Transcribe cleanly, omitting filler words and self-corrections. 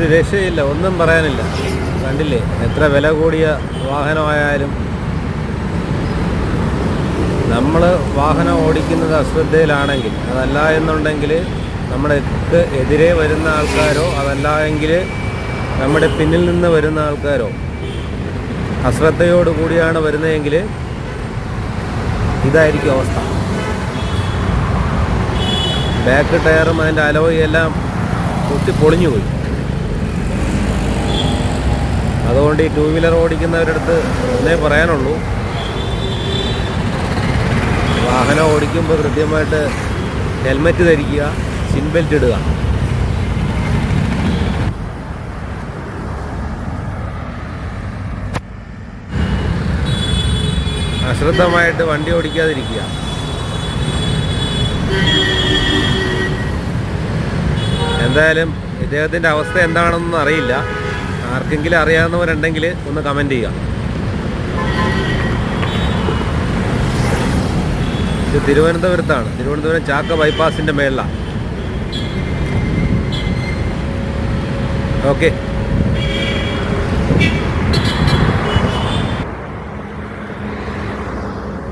ഒരു രക്ഷയില്ല, ഒന്നും പറയാനില്ല. കണ്ടില്ലേ, എത്ര വില കൂടിയ വാഹനമായാലും നമ്മൾ വാഹനം ഓടിക്കുന്നത് അശ്രദ്ധയിലാണെങ്കിൽ, അതല്ല എന്നുണ്ടെങ്കിൽ നമ്മുടെ എതിരെ വരുന്ന ആൾക്കാരോ അതല്ല എങ്കിൽ നമ്മുടെ പിന്നിൽ നിന്ന് വരുന്ന ആൾക്കാരോ അശ്രദ്ധയോട് കൂടിയാണ് വരുന്നതെങ്കിൽ ഇതായിരിക്കും അവസ്ഥ. ബാക്ക് ടയറും അതിൻ്റെ അലോയി എല്ലാം പൊളിഞ്ഞു പോയി. അതുകൊണ്ട് ഈ ടൂ വീലർ ഓടിക്കുന്നവരുടെ അടുത്ത് ഒന്നേ പറയാനുള്ളൂ, വാഹനം ഓടിക്കുമ്പോൾ കൃത്യമായിട്ട് ഹെൽമെറ്റ് ധരിക്കുക, സീറ്റ് ബെൽറ്റ് ഇടുക. അശ്രദ്ധമായിട്ട് വണ്ടി ഓടിക്കാതിരിക്കുക. എന്തായാലും ഇദ്ദേഹത്തിൻ്റെ അവസ്ഥ എന്താണെന്നൊന്നും അറിയില്ല. ആർക്കെങ്കിലും അറിയാവുന്നവരുണ്ടെങ്കിൽ ഒന്ന് കമൻറ്റ് ചെയ്യുക. ഇത് തിരുവനന്തപുരത്താണ്, തിരുവനന്തപുരം ചാക്ക ബൈപ്പാസിൻ്റെ മേളിലാണ്. ഓക്കെ.